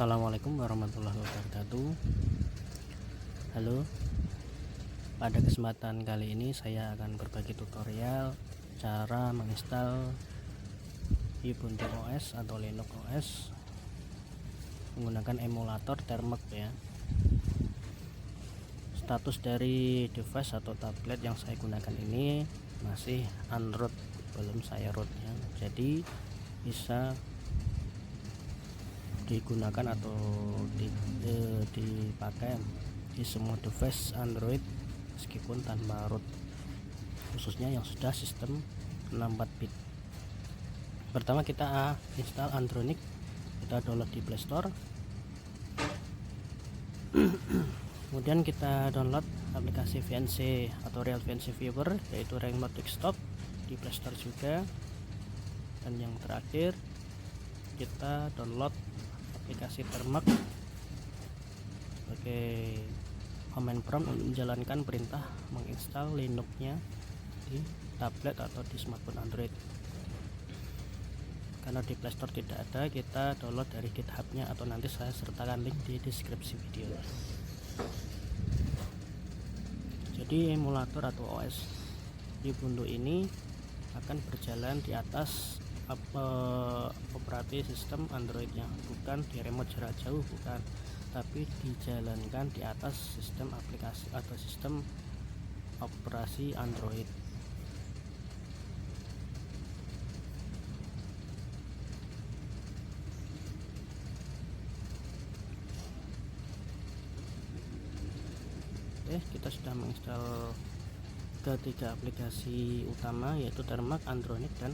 Assalamualaikum warahmatullahi wabarakatuh. Halo, pada kesempatan kali ini saya akan berbagi tutorial cara menginstal Ubuntu OS atau Linux OS menggunakan emulator Termux ya. Status dari device atau tablet yang saya gunakan ini masih Android, belum saya root ya. Jadi bisa digunakan atau dipakai di semua device Android meskipun tanpa root, khususnya yang sudah sistem 64 bit. Pertama kita install Andronic, kita download di Play Store. Kemudian kita download aplikasi VNC atau Real VNC Viewer, yaitu Remote Desktop, di Play Store juga. Dan yang terakhir kita download aplikasi Termux sebagai command prompt untuk menjalankan perintah menginstal Linux-nya di tablet atau di smartphone Android. Karena di Play Store tidak ada, kita download dari GitHub-nya atau nanti saya sertakan link di deskripsi video. Jadi emulator atau OS Ubuntu ini akan berjalan di atas operating sistem Androidnya, bukan di remote jarak jauh, bukan, tapi dijalankan di atas sistem aplikasi atau sistem operasi Android. Oke, kita sudah menginstal ketiga aplikasi utama, yaitu Termux, Andronic, dan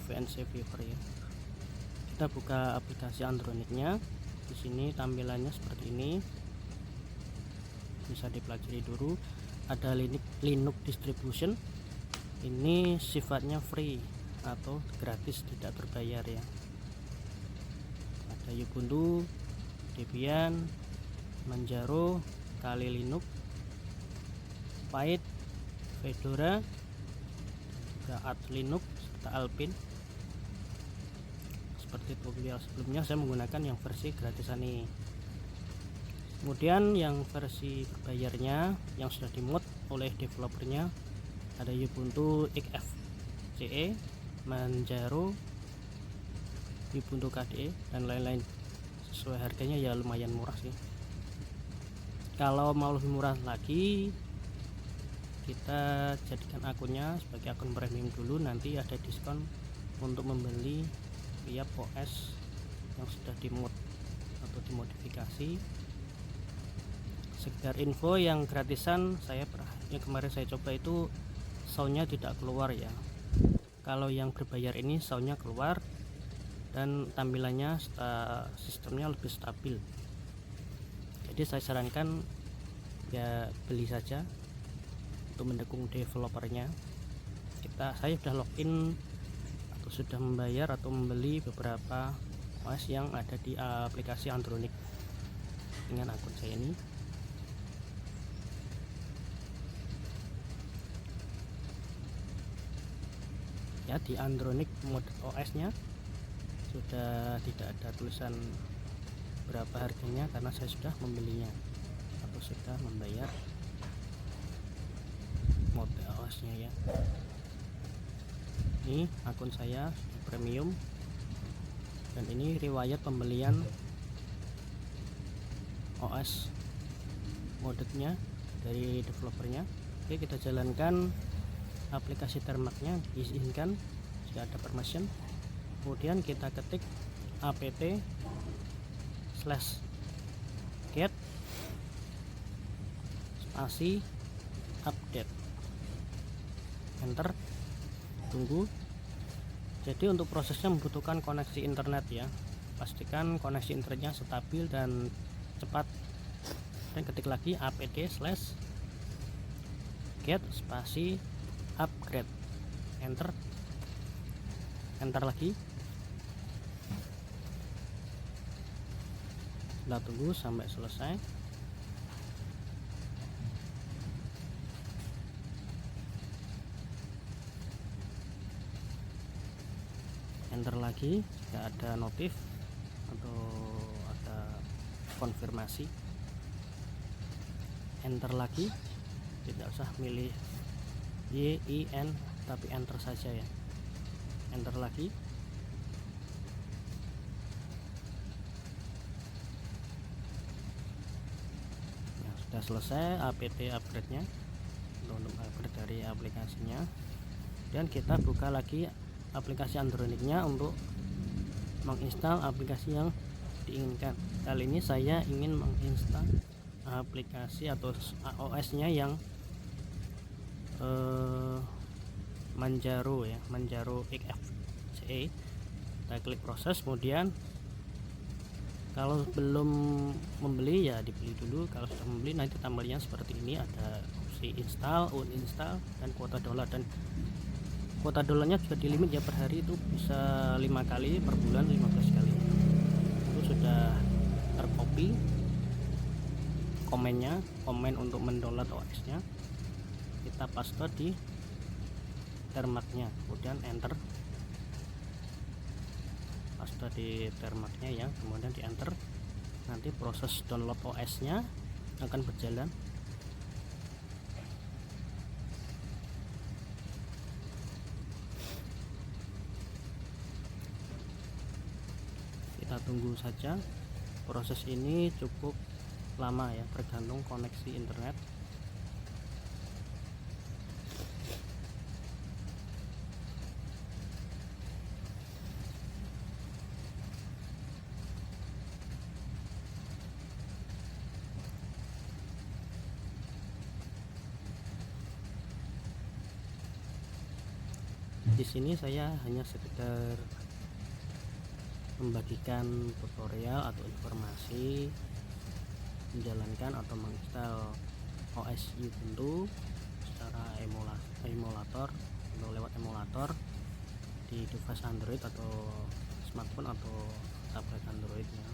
VNC Viewer ya. Kita buka aplikasi Andronicnya. Di sini tampilannya seperti ini, bisa dipelajari dulu. Ada Linux distribution, ini sifatnya free atau gratis, tidak berbayar ya. Ada Ubuntu, Debian, Manjaro, Kali Linux, Python, Fedora, juga Arch Linux serta Alpine. Seperti tutorial sebelumnya, saya menggunakan yang versi gratisan ini. Kemudian yang versi berbayarnya yang sudah dimod oleh developernya ada Ubuntu XFCE, Manjaro, Ubuntu KDE, dan lain-lain. Sesuai harganya ya lumayan murah sih. Kalau mau lebih murah lagi, kita jadikan akunnya sebagai akun premium dulu, nanti ada diskon untuk membeli via OS yang sudah dimod atau dimodifikasi. Sekedar info, yang gratisan yang kemarin saya coba itu soundnya tidak keluar ya. Kalau yang berbayar ini soundnya keluar dan tampilannya sistemnya lebih stabil. Jadi saya sarankan ya beli saja untuk mendukung developernya. Saya sudah login atau sudah membayar atau membeli beberapa OS yang ada di aplikasi Andronic dengan akun saya ini. Ya, di Andronic mode OS nya sudah tidak ada tulisan berapa harganya karena saya sudah membelinya atau sudah membayar mode OS nya ya. Ini akun saya premium dan ini riwayat pembelian OS modenya dari developernya. Oke, kita jalankan aplikasi Termux-nya, diizinkan jika ada permission. Kemudian kita ketik apt/get spasi update, enter, tunggu. Jadi untuk prosesnya membutuhkan koneksi internet ya, pastikan koneksi internetnya stabil dan cepat. Dan ketik lagi apt/get spasi upgrade, enter lagi. Kita tunggu sampai selesai. Enter lagi jika ada notif atau ada konfirmasi, enter lagi, tidak usah milih YIN tapi enter saja ya, enter lagi. Nah, sudah selesai apt upgrade nya untuk upgrade dari aplikasinya, dan kita buka lagi aplikasi Android-nya untuk menginstal aplikasi yang diinginkan. Kali ini saya ingin menginstal aplikasi atau OS-nya yang Manjaro ya, Manjaro XFCE. Kita klik proses, kemudian kalau belum membeli ya dibeli dulu, kalau sudah membeli nanti tampilannya seperti ini, ada opsi install, uninstall, dan kuota download. Dan kuota downloadnya juga di limit ya, per hari itu bisa 5 kali, per bulan 15 kali. Itu sudah tercopy komennya, komen untuk mendownload OS nya kita paste di termaknya, kemudian enter, paste di termaknya ya, kemudian di enter. Nanti proses download OS nya akan berjalan. Kita tunggu saja, proses ini cukup lama ya, tergantung koneksi internet. Di sini saya hanya sekedar membagikan tutorial atau informasi menjalankan atau menginstal OS Ubuntu secara emulator atau lewat emulator di device Android atau smartphone atau tablet Android ya.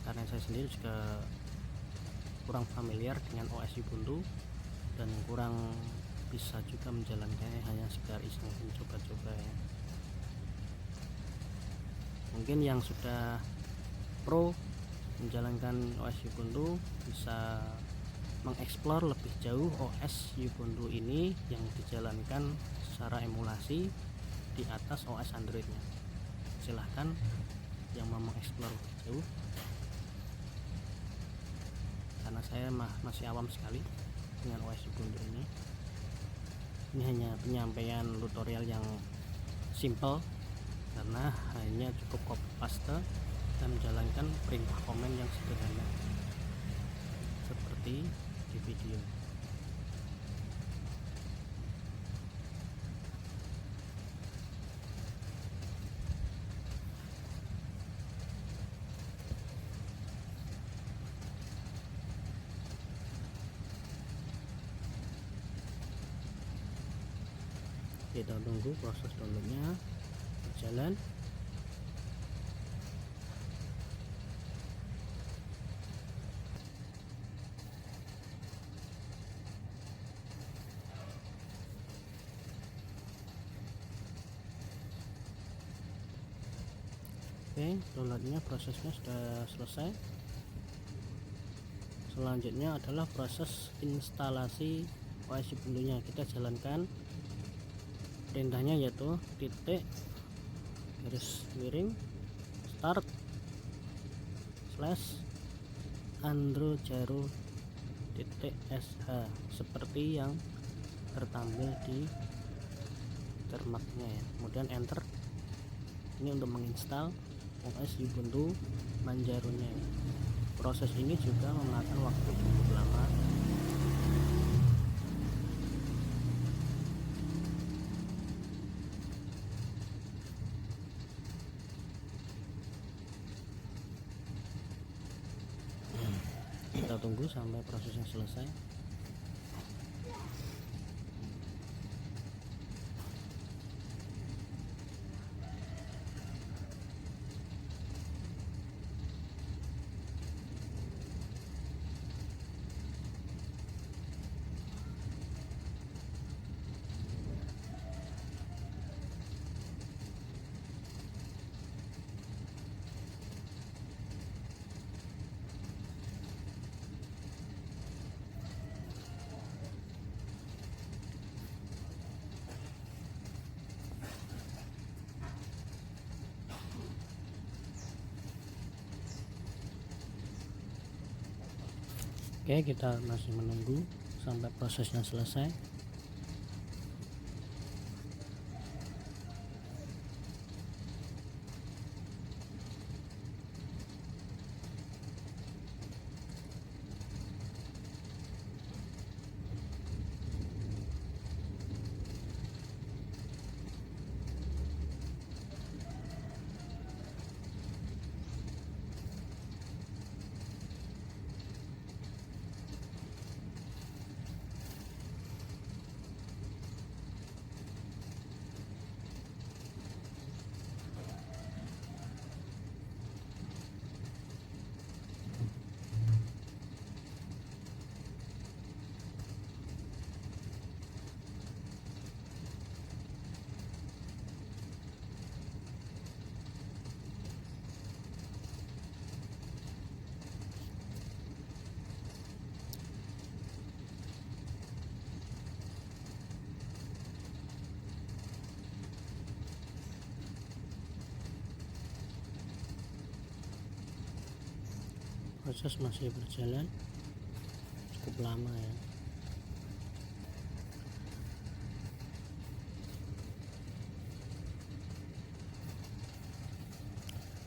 Karena saya sendiri juga kurang familiar dengan OS Ubuntu dan kurang bisa juga menjalankannya, hanya sekedar iseng mencoba-coba ya. Mungkin yang sudah pro menjalankan OS Ubuntu bisa mengeksplor lebih jauh OS Ubuntu ini yang dijalankan secara emulasi di atas OS Androidnya. Silahkan yang mau mengeksplor lebih jauh, karena saya masih awam sekali dengan OS Ubuntu ini. Ini hanya penyampaian tutorial yang simple, karena hanya cukup copy paste dan menjalankan perintah komen yang sederhana seperti di video. Kita tunggu proses downloadnya berjalan. Oke, downloadnya prosesnya sudah selesai. Selanjutnya adalah proses instalasi OS Ubuntu nya. Kita jalankan perintahnya, yaitu titik garis miring start slash androjaro .sh seperti yang tertampil di termaknya ya. Kemudian enter. Ini untuk menginstal OS Ubuntu Manjaro nya. Proses ini juga memakan waktu cukup lama. Kita tunggu sampai prosesnya selesai. Oke, kita masih menunggu sampai prosesnya selesai. Proses masih berjalan cukup lama ya.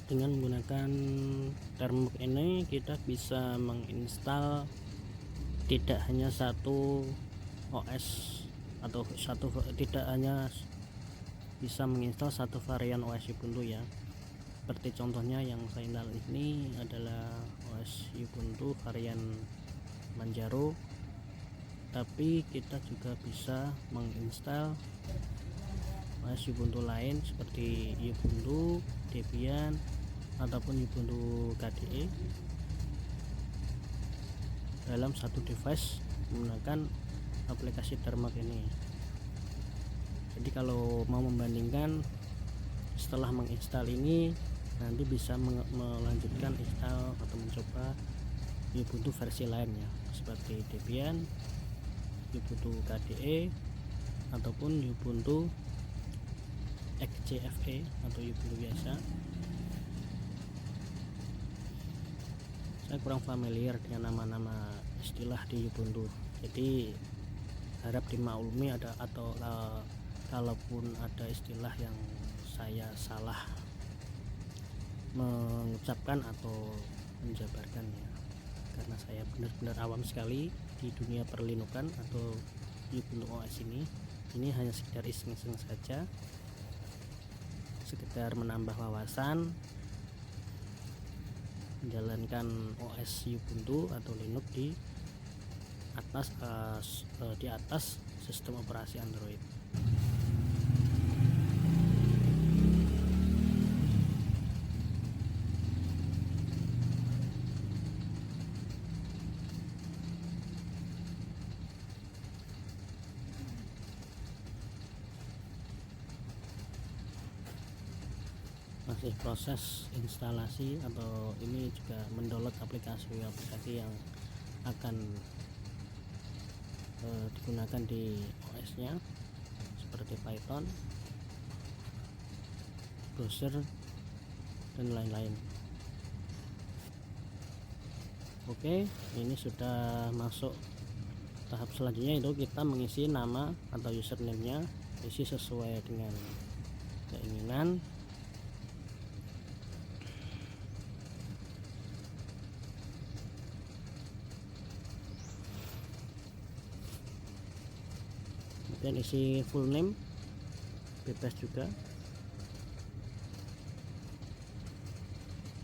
Dengan menggunakan termbox ini kita bisa menginstal tidak hanya satu OS atau tidak hanya bisa menginstal satu varian OS Ubuntu ya. Seperti contohnya yang saya install ini adalah OS Ubuntu varian Manjaro, tapi kita juga bisa menginstal OS Ubuntu lain seperti Ubuntu, Debian, ataupun Ubuntu KDE dalam satu device menggunakan aplikasi termbox ini. Jadi kalau mau membandingkan setelah menginstal ini, nanti bisa melanjutkan install atau mencoba Ubuntu versi lainnya seperti Debian, Ubuntu KDE, ataupun Ubuntu XJFE atau Ubuntu biasa. Saya kurang familiar dengan nama-nama istilah di Ubuntu, jadi harap dimaklumi kalaupun ada istilah yang saya salah mengucapkan atau menjabarkannya, karena saya benar-benar awam sekali di dunia perlinukan atau Ubuntu OS ini hanya sekedar iseng-iseng saja, sekedar menambah wawasan menjalankan OS Ubuntu atau Linux di atas sistem operasi Android. Masih proses instalasi, atau ini juga mendownload aplikasi yang akan digunakan di OS nya seperti Python, browser, dan lain-lain. Oke, ini sudah masuk tahap selanjutnya, itu kita mengisi nama atau username nya, isi sesuai dengan keinginan. Kemudian isi full name, bebas juga.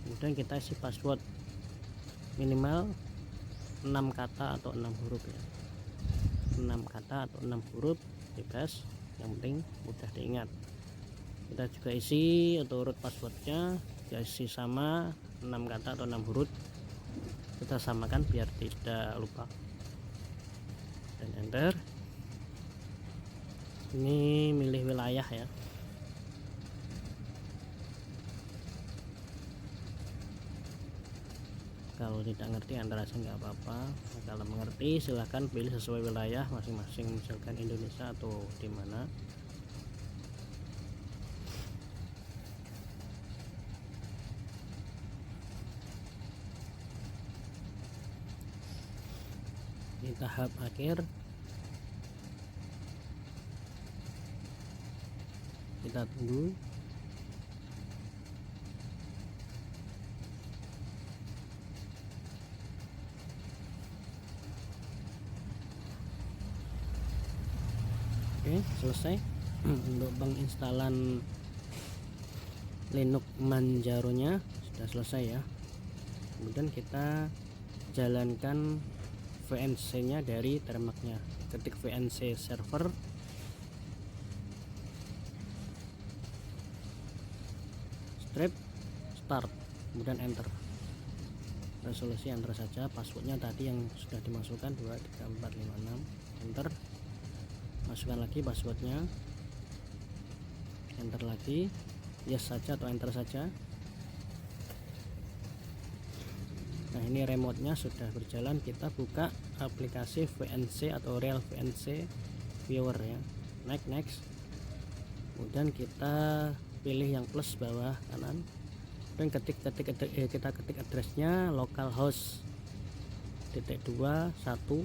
Kemudian kita isi password minimal 6 kata atau 6 huruf ya. 6 kata atau 6 huruf bebas, yang penting mudah diingat. Kita juga isi atau urut passwordnya, isi sama 6 kata atau 6 huruf, kita samakan biar tidak lupa, dan enter. Ini milih wilayah ya. Kalau tidak ngerti antara aja nggak apa-apa. Kalau mengerti silahkan pilih sesuai wilayah masing-masing, misalkan Indonesia atau di mana. Di tahap akhir kita tunggu. Oke, selesai. Untuk penginstalan Linux Manjaro-nya sudah selesai ya. Kemudian kita jalankan VNC-nya dari termaknya. Ketik VNC server, strip, start, kemudian enter. Resolusi enter saja. Passwordnya tadi yang sudah dimasukkan 23456, enter. Masukkan lagi passwordnya, enter lagi, yes saja atau enter saja. Nah, ini remote-nya sudah berjalan. Kita buka aplikasi VNC atau Real VNC Viewer ya. Next. Kemudian kita pilih yang plus bawah kanan. Dan kita ketik addressnya localhost -2 1.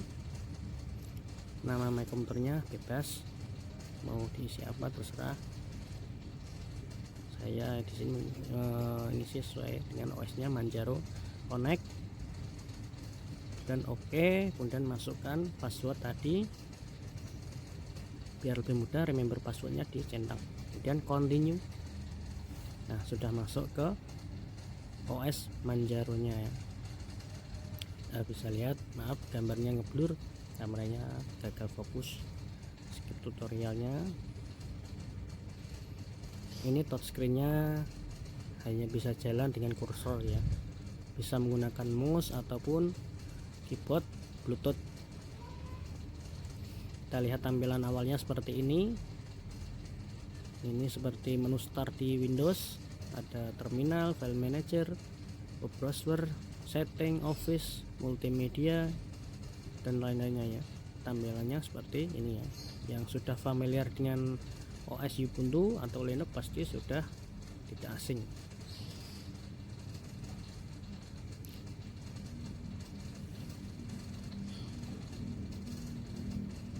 Nama my komputernya bebas, mau diisi apa terserah. Saya di sini ini sesuai dengan OS-nya Manjaro. Connect dan oke. Kemudian masukkan password tadi biar lebih mudah, remember passwordnya dicentang, kemudian continue. Nah, sudah masuk ke OS Manjaro-nya ya. Bisa lihat, maaf gambarnya ngeblur, kameranya gagal fokus. Skip tutorialnya. Ini touchscreen-nya hanya bisa jalan dengan kursor ya. Bisa menggunakan mouse ataupun keyboard Bluetooth. Kita lihat tampilan awalnya seperti ini. Ini seperti menu start di Windows. Ada terminal, file manager, web browser, setting, office, multimedia, dan lain-lainnya ya. Tampilannya seperti ini ya. Yang sudah familiar dengan OS Ubuntu atau Linux pasti sudah tidak asing.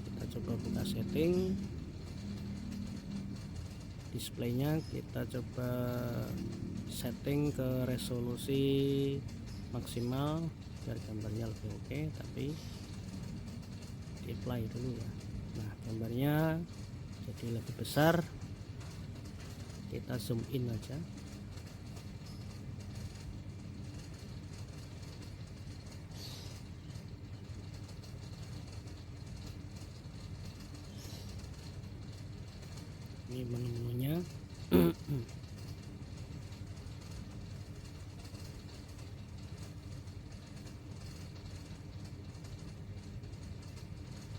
Kita coba buka setting, displaynya kita coba setting ke resolusi maksimal biar gambarnya lebih oke, tapi di apply dulu ya. Nah, gambarnya jadi lebih besar, kita zoom in aja. Ini menu-menunya.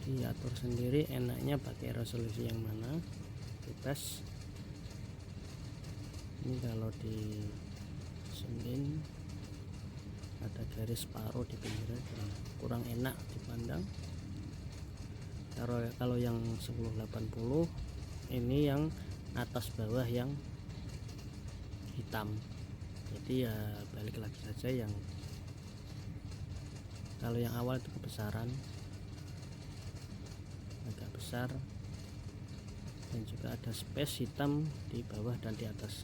Diatur sendiri enaknya pakai resolusi yang mana, bebas. Ini kalau di zoom in ada garis separuh di pinggirnya, kurang enak dipandang. Kalau yang 1080 ini yang atas bawah yang hitam, jadi ya balik lagi saja. Yang kalau yang awal itu kebesaran, agak besar, dan juga ada space hitam di bawah dan di atas.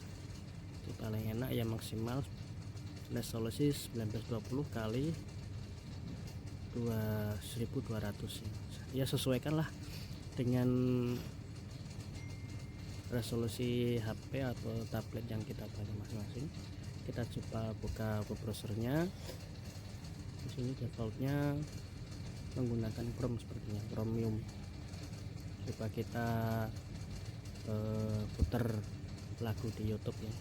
Jadi paling enak ya maksimal resolusi 1920 kali 1200 ya. Sesuaikanlah dengan resolusi HP atau tablet yang kita pakai masing-masing. Kita coba buka web browsernya. Di sini defaultnya menggunakan Chrome sepertinya, Chromium. Coba kita putar lagu di YouTube ya.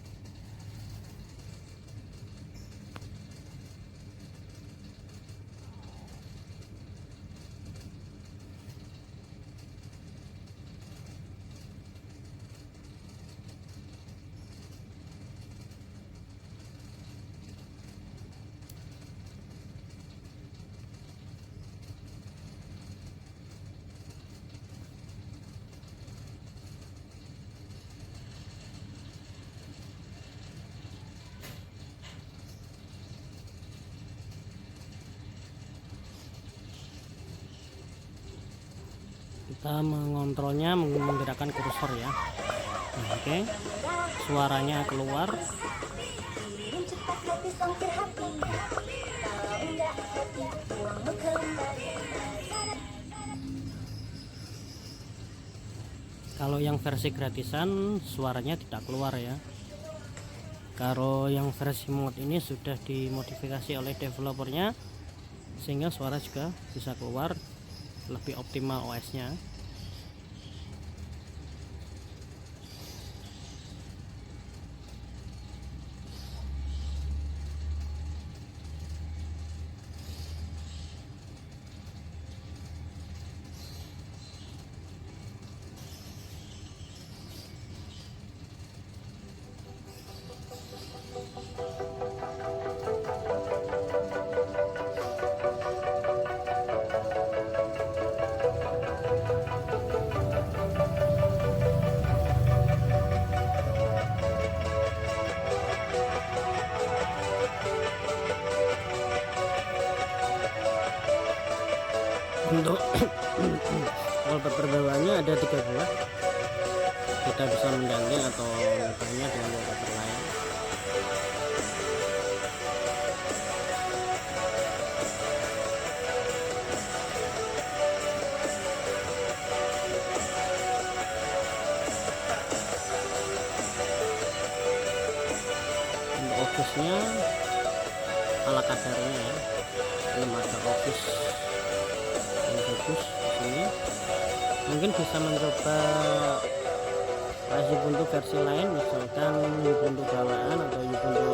kita mengontrolnya menggerakkan kursor ya. Nah, oke, suaranya keluar. Kalau yang versi gratisan suaranya tidak keluar ya. Kalau yang versi mod ini sudah dimodifikasi oleh developernya sehingga suara juga bisa keluar, lebih optimal OS-nya. Untuk wallpaper bawaannya ada 3 buah, kita bisa mengganti atau mengubahnya dengan wallpaper lain. Untuk office-nya ala kadarnya ya, belum ada office yang bagus di sini. Mungkin bisa mencoba Ubuntu versi lain, misalkan Ubuntu bawaan atau Ubuntu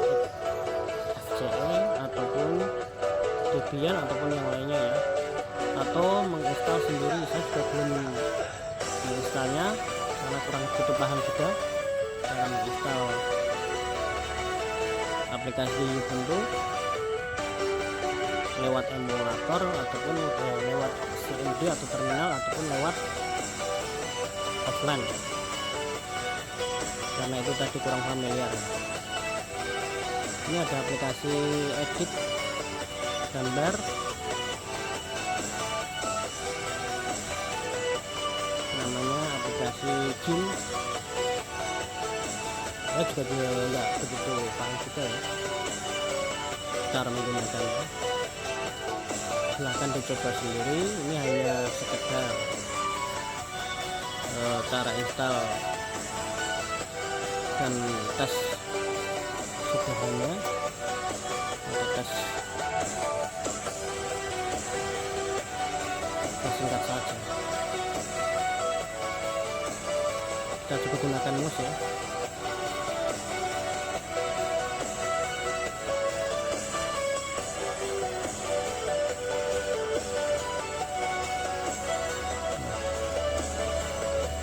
FCE ataupun Debian ataupun yang lainnya ya, atau menginstal sendiri. Saya juga belum menginstalnya karena kurang butuh paham juga cara menginstal aplikasi Ubuntu lewat emulator ataupun lewat CMD atau terminal ataupun lewat offline, karena itu tadi kurang familiar. Ini ada aplikasi edit gambar, namanya aplikasi GIMP. Saya juga nggak begitu paham juga ya cara menggunakannya. Silahkan dicoba sendiri, ini hanya sekedar cara install dan tes sederhana untuk tes singkat saja. Kita juga gunakan mouse ya.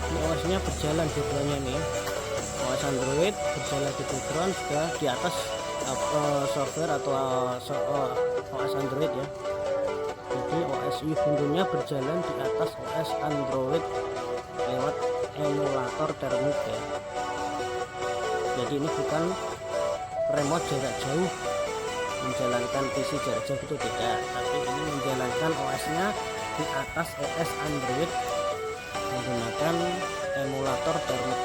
OS-nya berjalan dua-duanya nih, OS Android berjalan di background juga di atas software atau OS Android ya. Jadi OS Ubuntu-nya berjalan di atas OS Android lewat emulator termik ya. Jadi ini bukan remote jarak jauh menjalankan PC jarak jauh, itu tidak, tapi ini menjalankan OS-nya di atas OS Android menggunakan emulator termik.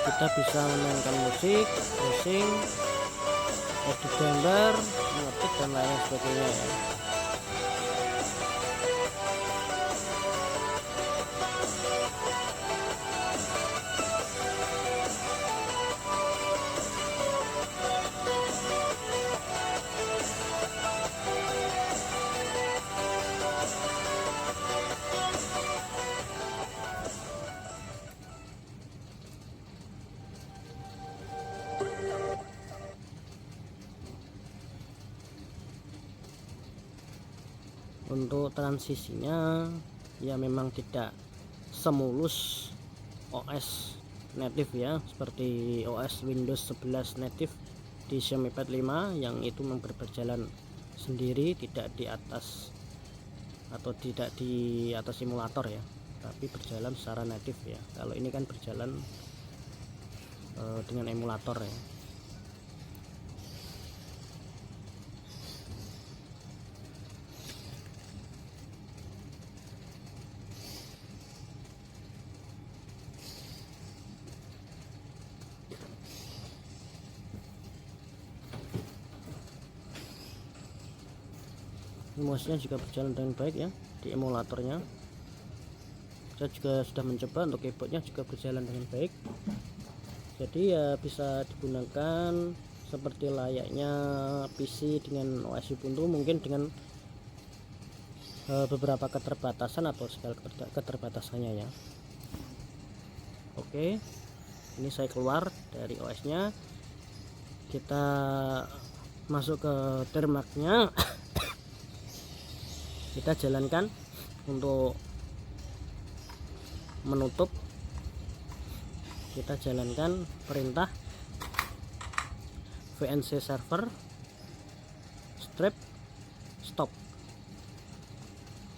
Kita bisa memainkan musik, browsing, edit gambar, ngetik dan lain sebagainya ya. Untuk transisinya ya memang tidak semulus OS native ya, seperti OS Windows 11 native di Xiaomi Pad 5 yang itu berjalan sendiri, tidak di atas atau tidak di atas simulator ya, tapi berjalan secara native ya. Kalau ini kan berjalan dengan emulator ya. emosinya juga berjalan dengan baik ya di emulatornya. Saya juga sudah mencoba untuk keyboardnya juga berjalan dengan baik, jadi ya bisa digunakan seperti layaknya PC dengan OS Ubuntu, mungkin dengan beberapa keterbatasan atau segala keterbatasannya ya. Oke, ini saya keluar dari OS nya, kita masuk ke termaknya. Kita jalankan untuk menutup, kita jalankan perintah VNC server strip stop,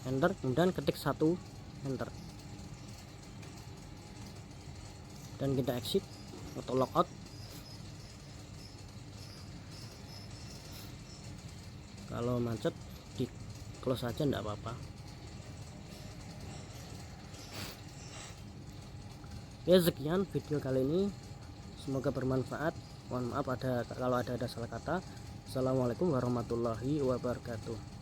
enter, kemudian ketik 1, enter, dan kita exit atau logout. Kalau macet di close aja enggak apa-apa. Ya, sekian video kali ini, semoga bermanfaat. Mohon maaf kalau ada salah kata. Assalamualaikum warahmatullahi wabarakatuh.